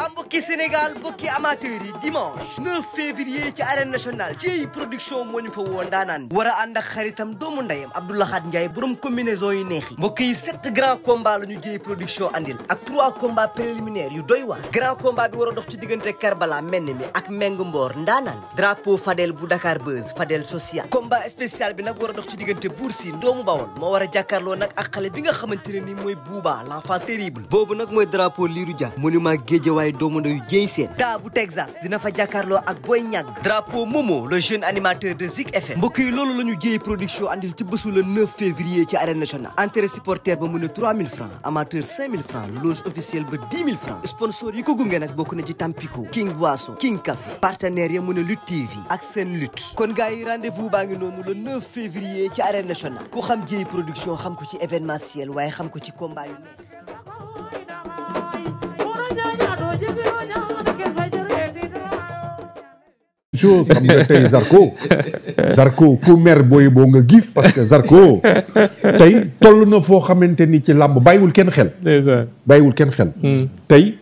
mbokki Sénégal mbokki amateur yi dimanche 9 février ci arène nationale ci production moo ñu fa woon daanaan war a ànd ak xaritam doomu ndeyam Abdou Lahad Ndiaye borom combinaison yu neex yi mbokk yi 7 grands combats la ñu jëy production andil ak 3 combats préliminaires yu doy waar grand combat bi war a dox ci diggante Karbala menn mi ak Meng Mboor ndaanaan drapeau Fadel bu Dakar Buzz Fadel social combat spécial bi nag war a dox ci diggante Bour Sine doomu Bawol moo war a jàkkaarloo nag ak xale bi nga xamante ne ni mooy Bouba l'enfant terrible boobu nag mooy drapeau Lirou Diane monument Guédiawaye doomu ndeyu Dieye Sène daa bu Texas dina fa jàkkaarloo ak Boy Niang drapeau Momo le jeune animateur de Zik FM mbokk yi loolu la ñu jëyee production andil ci bésu le 9 février ci arène nationale entrée supporter ba mu ne 3000 francs amateur 5000 francs loge officielle ba 10 000 francs sponsor yi ko gunge nag bokk na ci Tampico King Boisson King Café partenaire ya mu ne Lutte TV ak seen lutte kon gars yi rendez-vous baa ngi noonu le 9 février ci arène nationale ku xam jëyee production xam ko ci événementiel waaye xam ko ci combat yu neex chose xam nga tey Zarko ku mer booy boo nga gif parce que Zarko tey toll na foo xamante ni ci làmb bàyyiwul kenn xel tey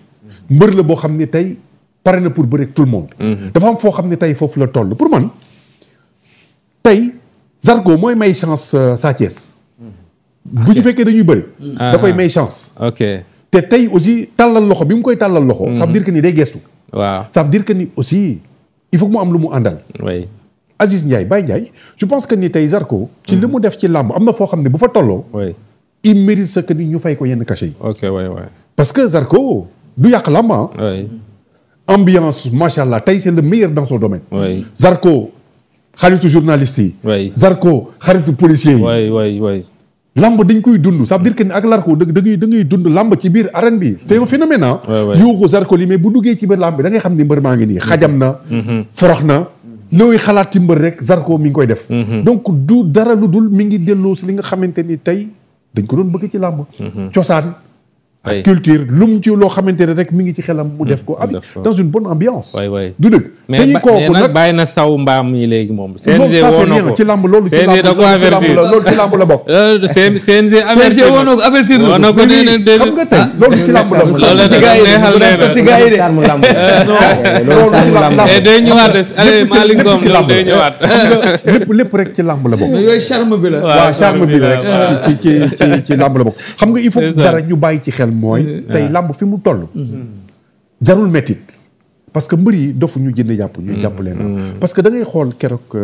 mbër la boo xam ne tey pare na pour bëre tout le monde dafa am foo xam ne tey foofu la toll pour man tey Zarko mooy may chance Sa Thiès bu ñu fekkee dañuy bëri da koy may chance te tey aussi tàllal loxo bi mu koy tàllal loxo ça veut dire que ni day gestu waaw ça veut dire que ni aussi il faut que mu am lu mu àndal. oui Aziz Ndiaye Baye Ndiaye je pense que ni tey Zarko. ci li mu def ci làmb am na foo xam ne bu fa tolloo. oui il mérite ce que ni ñu fay ko yenn cachet yi. ok parce que Zarko du yàq làmb ah. oui ambiance macha allah tey c'est le meilleur dans son domaine. oui Zarko xaritu journaliste yi. oui Zarko xaritu policier yi. oui. lamb dañ koy dund ça veut dire que ni ak Larko da ngay dund lamb ci biir arène bi c'est un phénomène ah. yoo ko Zarko li mais bu duggee ci biir lamb bi da ngay xam ni mbër maa ngi nii xajam na. forox na looy xalaat ci mbër rek Zarko mi ngi koy def. donc du dara lu dul mi ngi delloo si li nga xamante ni tey dañ ko doon bëgg ci lamb. cosaan. ak culture lum ci loo xamante ne rek mi ngi ci xelam mu def ko avec dans une bonne ambiance. du dëgg. mais nag bàyyi na saw mbaam yi léegi moom. CNG woo na ko ci lamb loolu. CNG da ko avertir loolu ci lamb la bokk. CNG avertir woo na ko avertir woo na ko xam nga tey loolu ci lamb la bokk. loolu da neexal nee day ñëwaat de allez Malick Ngom loolu day ñëwaat. lépp rek ci lamb la bokk. yooyu charme bi la. waaw charme bi la rek ci lamb la bokk. xam nga il faut dara ñu bàyyi ci xel mooy tey làmb fi mu toll jarul mettit parce que mbër yi dofu ñu jënd jàpp ñu jàpp leen parce que da ngay xool keroog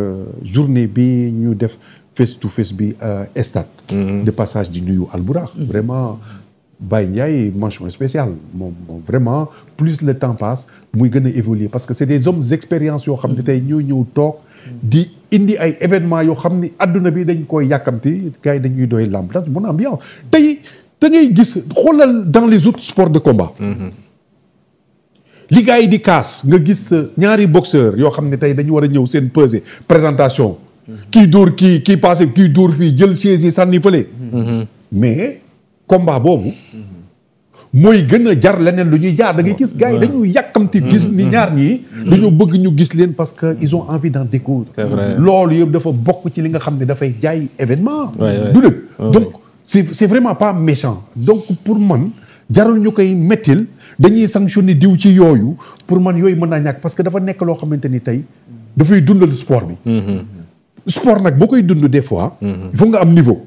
journée bi ñu def face to face bi stade de passage di nuyu Albourakh vraiment Baye Ndiaye mention spéciale moom vraiment plus le temps passe muy gën a évoluer parce que c'est des hommes d'expérience yoo xam ne tey ñoo ñëw toog di indi ay événements yoo xam ni adduna bi dañ koy yàkkamti gars yi dañuy doy làmb dans une bonne ambiance tey da ngay gis xoolal dans les autres sports de combat. li gars yi di kaas nga gis ñaari boxeur yoo xam ne tey dañu war a ñëw seen pesée présentation. kii dóor kii passé kii dóor fii jël chaise yi sànni fële. mais combat boobu. mooy gën a jar leneen lu ñuy jaar da ngay gis gars yi dañuy yàkkamti gis ni ñaar ñii. dañoo bëgg ñu gis leen parce que ils ont envie d'en découdre. c'est vrai loolu yëpp dafa bokk ci li nga xam ne dafay jaay événement. du dëgg donc. c'est vraiment pas méchant donc pour man jarul ñu koy mettil dañuy sanctionner diw ci yooyu pour man yooyu mën naa ñàkk parce que dafa nekk loo xamante ni tey dafay dundal sport bi sport nag boo koy dund des fois il faut nga am niveau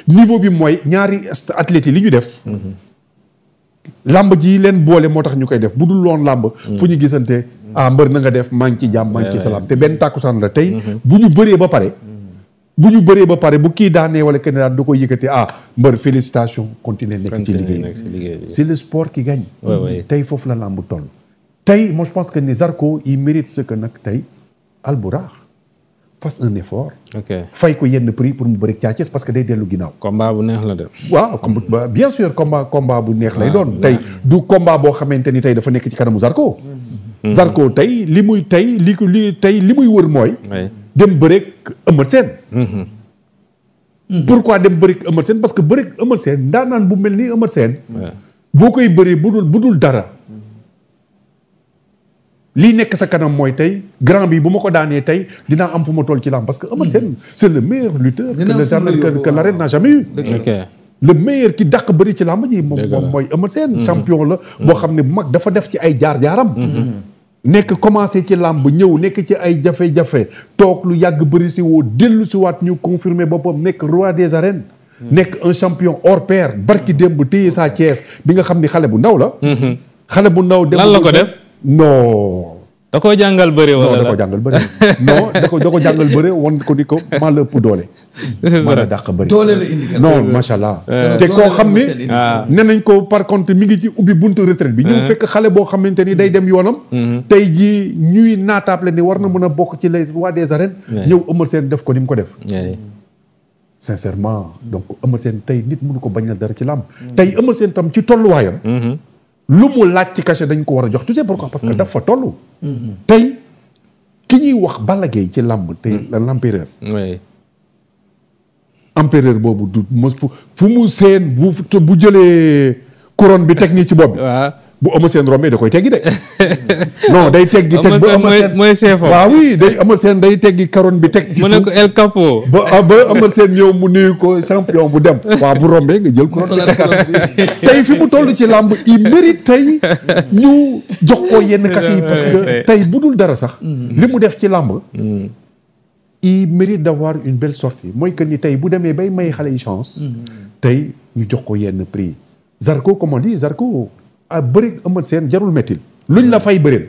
niveau bi mooy ñaari athlètes yi li ñu def làmb ji leen boole moo tax ñu koy def bu dul loon làmb fu ñu gisante mbër na nga def maa ngi ci jàmm maa ngi ci salaam te benn tàkkusaan la tey bu ñu bëree ba pare bu kii daanee wala kenn daan du ko yëkkati mbër félicitation continuer nekk ci liggéey c'est le sport qui gagne tey foofu la lamb toll tey moi je pense que ni Zarko il mérite ce que nag tey Albourakh fasse un effort fay ko yenn prix pour mu bëri Sa Thiès parce que day dellu ginnaaw combat bu neex la def waaw bien sûr combat bu neex lay doon tey du combat boo xamante ni tey dafa nekk ci kanamu Zarko tey li muy wër mooy dem bëreeg Eumeu Sène. pourquoi dem bëreeg Eumeu Sène parce que bëreeg Eumeu Sène ndaanaan bu mel ni Eumeu Sène. boo koy bëree bu dul dara. lii nekk sa kanam mooy tey grand bi bu ma ko daanee tey dinaa am fu ma toll ci lamb parce que Eumeu Sène c'est le meilleur lutteur que l'arène n'a jamais eu. le meilleur ki dàq bëri ci làmb ji moom mooy Eumeu Sène champion la boo xam ne bu mag dafa def ci ay jaar-jaaram nekk commencé ci làmb ñëw nekk ci ay jafe-jafe toog lu yàgg bëri si woo dellu si waat ñu confirmer boppam nekk roi des arènes nekk un champion hors pair barki démb téye Sa Thiès bi nga xam ni xale bu ndaw la xale bu ndaw dem lan la ko def non da koo jàngal bëre wala da ko jàngal bëre non da ko jàngal bëre won ko ni ko maa la ëpp doole maa la dàq bëre doole la indi non macha allah te koo xam ni ne nañ ko par contre mi ngi ci ubbi buntu retraite bi ñu fekk xale boo xamante ni day dem yoonam tey jii ñuy naataable ni war na mën a bokk ci les rois des arènes ñëw Eumeu Sène def ko ni mu ko def sincèrement donc Eumeu Sène tey nit mënu ko bañal dara ci làmb tey Eumeu Sène tam ci tolluwaayam lu mu laaj ci cachet dañ ko war a jox tu sais pourquoi parce que dafa toll tey ki ñuy wax Balla Gaye ci làmb tey l'empereur empereur boobu du mos fu mu seen bu jëlee couronne bi teg nii ci bopp bi bu Eumeu Sène rombee da koy teggi de non day teggi teg ba Eumeu Sène mooy chef waaw oui day Eumeu Sène day teggi couronne bi teg ci mu ne ko El Capo ba Eumeu Sène ñëw mu nuyu ko champion bu dem waaw bu rombee nga jël couronne bi tey fi mu toll ci làmb il mérite tey ñu jox ko yenn cachet yi parce que tey bu dul dara sax li mu def ci làmb il mérite d'avoir une belle sortie mooy que ni tey bu demee bay may xale yi chance tey ñu jox ko yenn prix Zarko comme on dit Zarko a bëri Eumeu Sène jarul mettil luñ la fay bëreel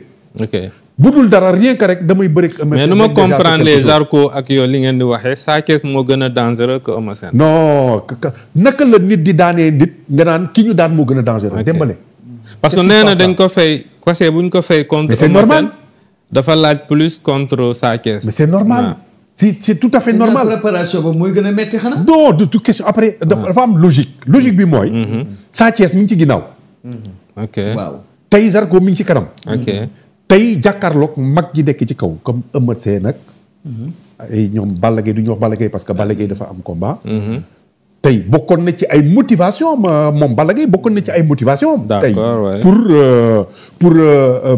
bu dul dara rien que rek damay bëri Eumeu Sène mais nu ma comprendre les Zarko ak yow li ngeen di waxee Sa Thiès moo gën a dangereux que Eumeu Sène non naka la nit di daanee nit nga naan ki ñu daan moo gën a dangereux Dembélé parce que nee na dañ ko fay cachet buñ ko fay contre Eumeu Sène dafa laaj plus contre Sa Thiès mais c'est normal c'est tout à fait normal préparation ba mooy gën a metti xanaa non de toute question après dafa am logique bi mooy Sa Thiès mi ngi ci ginnaaw ok waaw tey Zarko mi ngi ci kanam ok tey jàkkaarloog mag ji nekk ci kaw comme Eumeu Sène nag ay ñoom Balla Gaye du ñu wax Balla Gaye parce que Balla Gaye dafa am combat tey bokkoon na ci ay motivation moom Balla Gaye bokkoon na ci ay motivation tey pour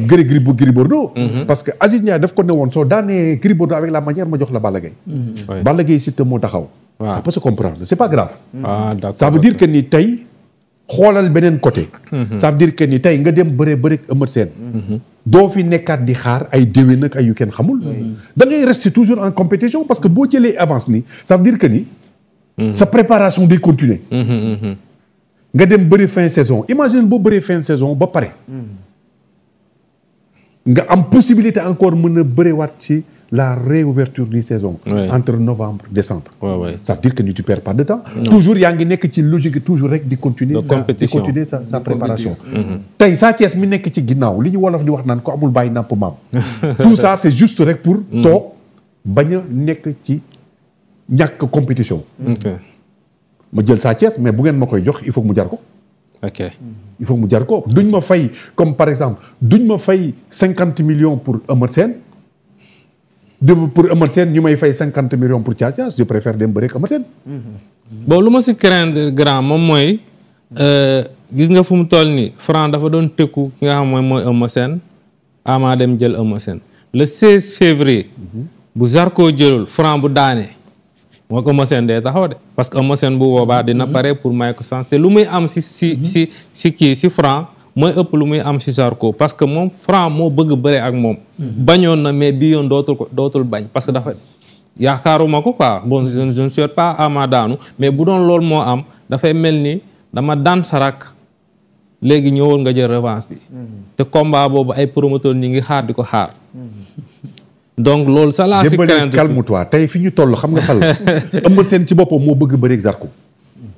Gris Bordeaux parce que Aziz Ndiaye daf ko ne woon soo daanee Gris Bordeaux avec la manière ma jox la Balla Gaye Balla Gaye Siteu moo taxaw ça peut se comprendre c'est pas grave ça veut dire que ni tey xoolal beneen côté ça veut dire que ni tey nga dem bëre Eumeu Sène doo fi nekkaat di xaar ay déwén ak ay yu kenn xamul da ngay rester toujours en compétition parce que boo jëlee avance ni ça veut dire que ni sa préparation day continuer nga dem bëri fin saison imagine boo bëree fin saison ba pare nga am possibilité encore mën a bëriwaat ci la réouverture du saison entre novembre décembre ça veut dire que ni tu perds pas de temps toujours yaa ngi nekk ci logique toujours rek di continuer sa préparation tey Sa Thiès mi nekk ci ginnaaw li ñu wolof di wax naan ko amul bàyyi nàmp maam tout ça c'est juste rek pour toog bañ a nekk ci ñàkk compétition ma jël Sa Thiès mais bu ngeen ma koy jox il faut que mu jar ko il faut que mu jar ko duñ ma fay comme par exemple duñ ma fay 50 millions pour Eumeu Sène pour Eumeu Sène ñu may fay 50 millions pour Sa Thiès je préfère dem bëre ak Eumeu Sène bon lu ma si craindre grand moom mooy gis nga fu mu toll nii Franc dafa doon tëkku ki nga xam mooy Eumeu Sène Ama dem jël Eumeu Sène le 16 février bu Zarko jëlul Franc bu daanee moo ko Eumeu Sène dee taxaw de parce que Eumeu Sène bu boobaa dina pare pour may ko chance te lu muy am si Franc mooy ëpp lu muy am si Zarko parce que moom Franc moo bëgg bëre ak moom bañoon na mais bii yoon dootul bañ parce que dafa yaakaaruma ko quoi bon je ne souhaite pas Ama daanu mais bu doon loolu moo am dafay mel ni dama daan sarak léegi ñëwal nga jël revanche bi te combat boobu ay promoteur ñi ngi xaar di ko xaar donc loolu ça la si crainte calme-toi tey fi ñu toll xam nga fal Eumeu Sène ci boppam moo bëgg bëre ak Zarko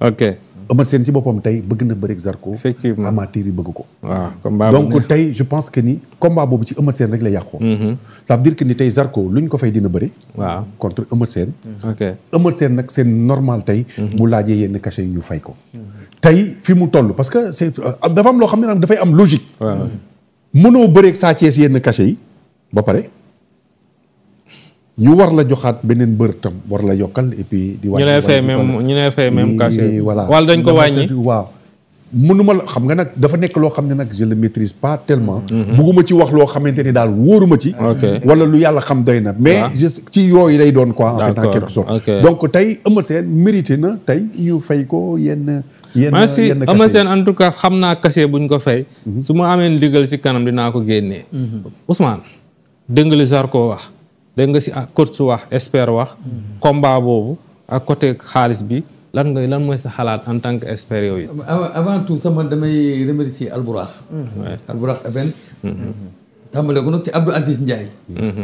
ok Eumeu Sène ci boppam tey bëgg na bëre ak Zarko effectivement amateur yi bëgg ko waaw combat donc tey je pense que ni combat boobu ci Eumeu Sène rek la yàqoo ça veut dire que ni tey Zarko lu ñu ko fay dina bëri waaw contre Eumeu Sène ok Eumeu Sène nag c'est normal tey bu laajee yenn cachet yi ñu fay ko tey fi mu toll parce que c'est dafa am loo xam ne nag dafay am logique mënoo bëre ak Sa Thiès yenn cachet yi ba pare ñu war la joxaat beneen bër tam war la yokkal et puis di ñu lay fay même cachet voilà wala dañ ko wàññi waaw mënuma la xam nga nag dafa nekk loo xam ne nag je le maîtrise pas tellement. bugguma ci wax loo xamante ni daal wóoruma ci. wala lu yàlla xam doy na. mais ci yooyu lay doon quoi. en fait en quelque sorte. donc tey Eumeu Sène mérité na tey ñu fay ko yenn. merci Eumeu Sène en tout cas xam naa cachet buñ ko fay. su ma amee ndigal ci kanam dinaa ko génnee. Ousmane dégg nga li Zarko wax dégg nga ci coach wax expert wax. combat boobu ak côté xaalis bi. lan mooy sa xalaat en tant que expert yooyu. avant tout sama damay remercier Albourakh. Albourakh Events. tàmbale ko nag ci Abdou Aziz Ndiaye.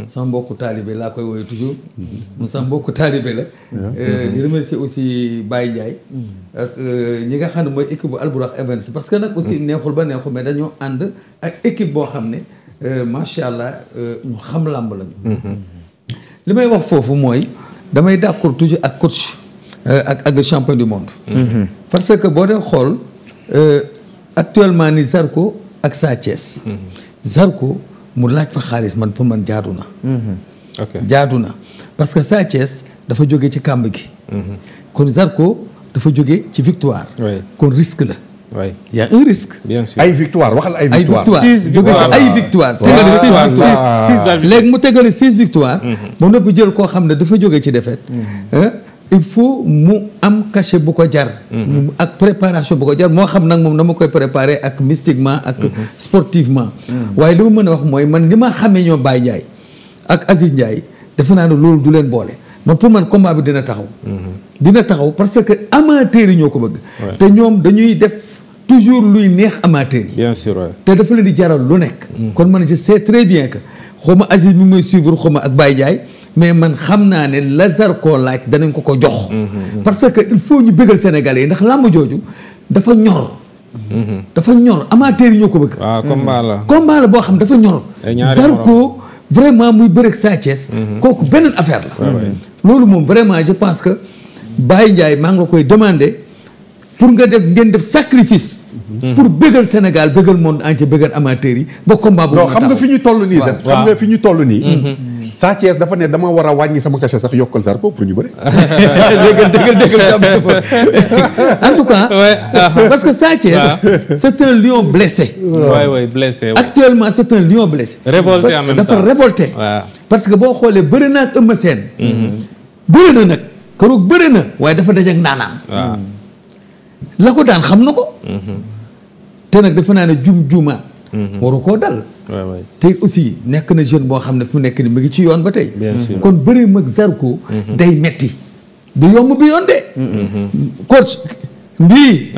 sama mbokku taalibe laa koy woowee toujours. sama mbokku taalibe la. di remercier aussi Baye Ndiaye. ak ñi nga xam ne mooy équipe bu Albourakh Events parce que nag aussi neexul ba neexul mais dañoo ànd ak équipe boo xam ne macha allah ñu xam làmb lañu. li may wax foofu mooy damay d'accord toujours ak coach. ak le champion du monde. parce que boo dee xool actuellement ni Zarko ak Sa Thiès. Zarko mu laaj fa xaalis man pour man jaadu na. jaadu na parce que Sa Thiès dafa jóge ci kàmb gi. kon Zarko dafa jóge ci victoire. kon risque la. oui y a un risque. bien sûr ay victoire waxal ay victoire. ay victoire léegi mu tegale 6 victoire. ba noppi jël koo xam ne dafa jóge ci défaite. il faut mu am cachet bu ko jar. ak préparation bu ko jar moo xam nag moom na ma koy préparer ak mystiquement ak sportivement. waaye li ma mën a wax mooy man li ma xamee ñoo Baye Ndiaye ak Aziz Ndiaye defe naa ne loolu du leen boole man pour man combat bi dina taxaw. dina taxaw parce que amateurs yi ñoo ko bëgg. te ñoom dañuy def toujours luy neex amateurs yi. bien sûr te dafa leen di jaral lu nekk. kon man je sais très bien que xaw ma Aziz mi muy suivre xaw ma ak Baye Ndiaye. mais man xam naa ne la Zarko laaj danañ ko jox. parce que il faut ñu bëggal Sénégalais yi ndax làmb jooju dafa ñor. dafa ñor amateurs yi ñoo ko bëgg. waaw combat la. combat la boo xam dafa ñor. Zarko vraiment muy bëreeg Sa Thiès. kooku beneen affaire la. loolu moom vraiment je pense que Baye Ndiaye maa ngi la koy demander pour ngeen def sacrifice. pour bëggal Sénégal bëggal monde entier bëggal amateurs yi ba combat boobu. non xam nga fi ñu toll nii sax. xam nga fi ñu toll nii. Sa Thiès dafa ne dama war a wàññi sama cachet sax yokkal Zarko pour ñu bëri. déggal en tout cas. parce que Sa Thiès. c'est un lion blessé. oui blessé. actuellement c'est un lion blessé. révolté en même temps dafa révolté. parce que boo xoolee bëri na ak Eumeu Sène. bëri na nag keroog bëri na waaye dafa daje ak naanaan. la ko daan xam na ko. te nag defe naa ne juumaat. waru koo dal. te aussi nekk na jeune boo xam ne fu mu nekk ni mu ngi ci yoon ba tey. kon bëri mag Zarko. day metti du yomb bi yoon de. coach bii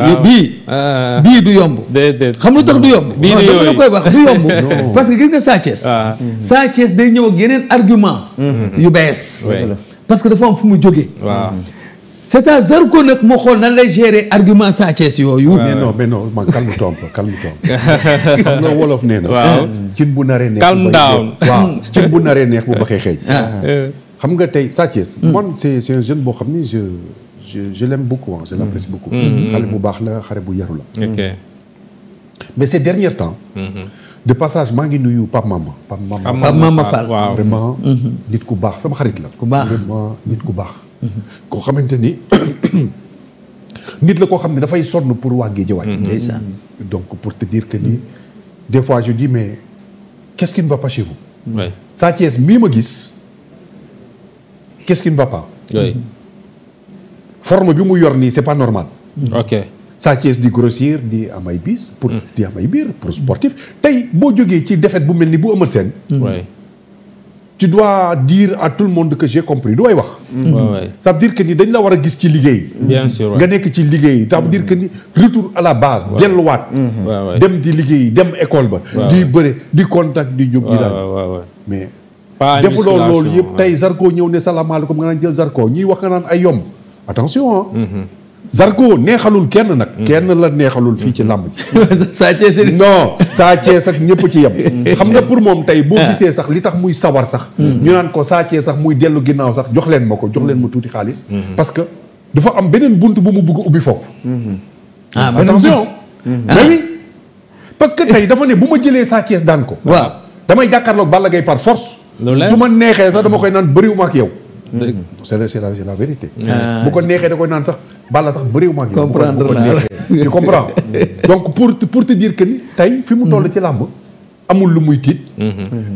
du yomb. déedéet xam lu tax du yomb. bii du yooyu la koy wax du yomb. parce que gis nga Sa Thiès. Sa Thiès day ñëw ak yeneen argument yu bees. parce que dafa am fu mu jógee. c'est à Zarko nag moo xool nan lay gérer argument Sa Thiès yooyu. mais non man calme-toi xam nga wolof nee na. waaw cin bu naree neex. calm down waaw cin bu naree neex bu baxee xeeñ. xam nga tey Sa Thiès. man c'est un jeune boo xam ni je l'aime beaucoup je l'apprécie beaucoup. xale bu baax la xale bu yaru la. ok mais ces derniers temps. de passage maa ngi nuyu Pape Mama Fall. vraiment nit ku baax sama xarit la. ku baax vraiment nit ku baax. koo xamante ni nit la koo xam ne dafay sonn pour waa Guédiawaye. ndeysaan. donc pour te dire que ni des fois je dis mais qu'est-ce qui ne va pas chez vous. oui Sa Thiès mii ma gis qu'est-ce qui ne va pas. oui forme bi mu yor nii c'est pas normal. ok Sa Thiès di grossir di am ay bis. pour di am ay biir pour sportif tey boo jógee ci défaite bu mel ni bu Eumeu Sène. oui tu dois dire à tout le monde que j'ai compris du way wax. ça veut dire que ni dañ la war a gis ci liggéey. bien sûr nga nekk ci liggéey ça veut dire que ni retour à la base. delluwaat. dem di liggéey dem école ba. di bëre di contact di jóg di daal. mais defuloo loolu yëpp tey Zarko ñëw ne salaamaaleykum nga naan jël Zarko ñiy wax nga naan ay yomb attention Zarko neexalul kenn nag. kenn la neexalul fii ci làmb ji. Sa Thiès non Sa Thiès ak ñëpp ci yem. xam nga pour moom tey boo gisee sax li tax muy sawar sax. ñu naan ko Sa Thiès sax muy dellu ginnaaw sax jox leen ma ko jox leen ma tuuti xaalis. parce que dafa am beneen bunt bu mu bëgg a ubbi foofu. attention. oui parce que tey dafa ne bu ma jëlee Sa Thiès daan ko. waaw damay jàkkaarloog Balla Gaye par force. su ma neexee sax dama koy naan bëriwuma ak yow. c'est la vérité. bu ko neexee da koy naan sax Balla sax bëriwuma ak yow. comprendre naa tu comprends donc pour te dire que ni tey fi mu toll ci làmb amul lu muy tiit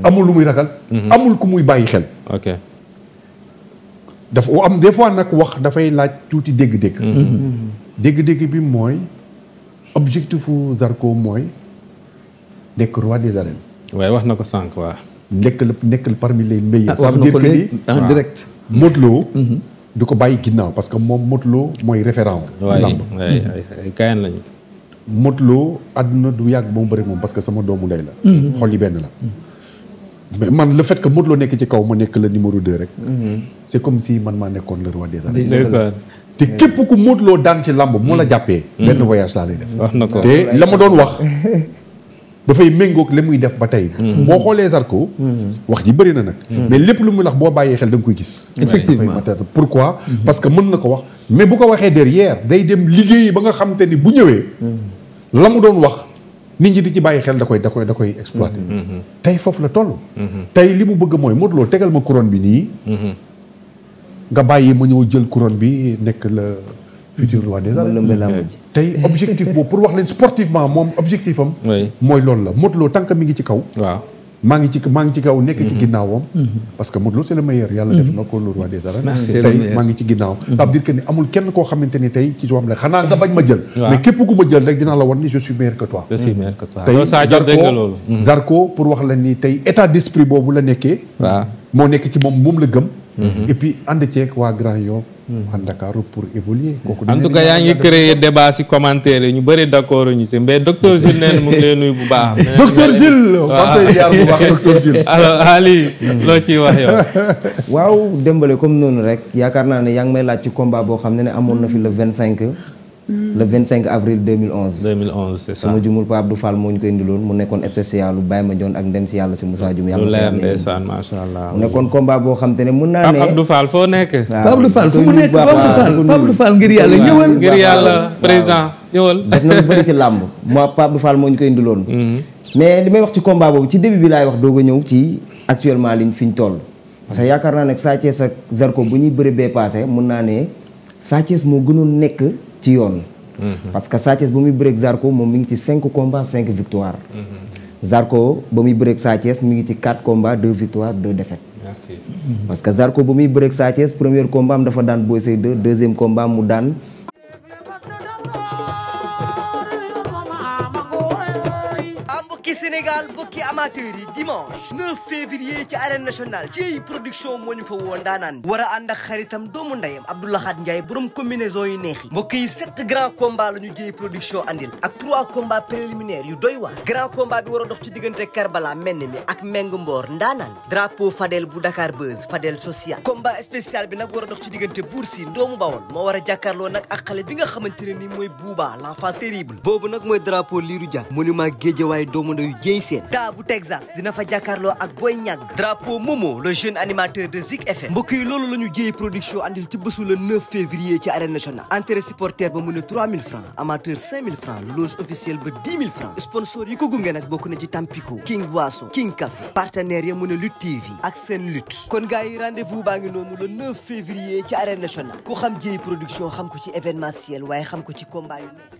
amul lu muy ragal amul ku muy bàyyi xel ok dafa am des fois nag wax dafay laaj tuuti dégg-dégg dégg-dégg bi mooy objectifu Zarko mooy nekk roi des arènes waaye wax na ko sànq waa nekk parmi les meilleurs ça wax veut na dire ko que ni léegi en direct. Modou Lo du ko bàyyi ginnaaw parce que moom Modou Lo mooy référent waaye lamb ay kayan lañu Modou Lo àdduna du yàgg ba mu bëri moom parce que sama doomu ndey la xol yi benn la mais man le fait que Modou Lo nekk ci kaw ma nekk le numéro 2 rek c'est comme si man maa nekkoon le roi des arènes ndeysaan te képp ku Modou Lo daan ci lamb moo la jàppee benn voyage laa lay def wax na ko te la ma doon wax dafay méngoog li muy def ba tey boo xoolee Zarko wax ji bëri na nag mais lépp lu muy wax boo bàyyee xel da nga koy gis effectivement pourquoi parce que mën na ko wax mais bu ko waxee derrière day dem liggéeyi ba nga xam te ni bu ñëwee la mu doon wax nit ñi di ci bàyyi xel da koy exploiter tey foofu la toll tey li mu bëgg mooy Modou Lo tegal ma couronne bi nii nga bàyyi ma ñëw jël couronne bi nekk le futur roi des arènes tey objectif boobu pour wax leen sportivement moom objectif am mooy loolu la Modou Lo tant que mi ngi ci kaw waaw maa ngi ci kaw nekk ci ginnaawam parce que Modou Lo c'est le meilleur yàlla def na ko le roi des arènes tey maa ngi ci ginnaaw ça veut dire que ni amul kenn koo xamante ni tey ci wam la xanaa nga bañ ma jël mais képp ku ma jël rek dinaa la wan ni je suis meilleur que toi tey Zarko pour wax la ni tey état d'esprit boobu la nekkee waaw moo nekk ci moom la gëm et puis ànd ceeg waa Grand Yoff waa Dakar pour évoluer en tout cas yaa ngi créer débat ci commentaire yi ñu bëri d'accord ñu ci mais docteur Gilles neen mu ngi lay nuyu bu baax docteur Gilles maa koy ziar bu baax docteur Gilles alors Ali loo ciy wax yow waaw Dembélé comme noonu rek yaakaar naa ne yaa ngi may laaj ci combat boo xam ne amoon na fi le 25 avril 2011 c'est ça sama jumul Pa Abdou Fall moo ñu koy indiloon mu nekkoon spécial lu Baye Mandione ak ndem si yàlla si Moussa Dioum lu leer ndeysaan macha allah mu nekkoon combat boo xam te ne mën naa ne Pape Abdou Fall foo nekk Pape Abdou Fall fu mu nekk Pape Abdou Fall ngir yàlla ñëwal ngir yàlla président ñëwal def na lu bëri ci làmb moo Pape Abdou Fall moo ñu koy indiloon mais li may wax ci combat boobu ci début bi laay wax doog a ñëw ci actuellement liñ fi ñu toll parce que yaakaar naa ne Sa Thiès ak Zarko bu ñuy bëri bee passé mën naa ne Sa Thiès moo gënoon nekk ci yoon parce que Sa Thiès ba muy bëreeg Zarko moom mi ngi ci 5 combats 5 victoires Zarko ba muy bëreeg Sa Thiès mi ngi ci 4 combats 2 victoires 2 défaites merci parce que Zarko ba muy bëreeg Sa Thiès premier combat am dafa daan Boy Seye 2 deuxième combat mu daan Sénégal bokki amateur yi dimanche 9 février ci arène nationale ci production moo ñu fa woo ndaanaan war a ànd ak xaritam doomu ndeyam Abdou Lahad Ndiaye borom combinaison yu neex yi mbokk yi 7 grands combats la ñu jéey production andil ak 3 combats préliminaires yu doy waar grand combat bi war a dox ci diggante Karbala menn mi ak Meng Mboor ndaanaan drapeau Fadel bu Dakar Buzz Fadel social combat spécial bi nag war a dox ci diggante Bour Sine doomu Bawol moo war a jàkkaarloo nag ak xale bi nga xamante ne ni mooy Bouba l'enfant terrible boobu nag mooy drapeau Lirou Dia monument Guédiawaye doomu ndeyu Jéy Seen daa bu Texas dina fa jàkkaarloo ak Boy Ñag drapeau Momo le jeune animateur de Zik FM mbokk yi loolu la ñu jéey production andil ci bésu le 9 février ci arène nationale entrée supporter ba mu ne 3000 francs amateur 5000 francs loge officielle ba 10 000 francs sponsor yi ko gunge nag bokk na ci Tampico King Boisson King Café partenaire ya mu ne Lutte TV ak seen lutte kon gars yi rendez-vous baa ngi noonu le 9 février ci arène nationale ku xam jéey production xam ko ci événementiel waaye xam ko ci combat yu ne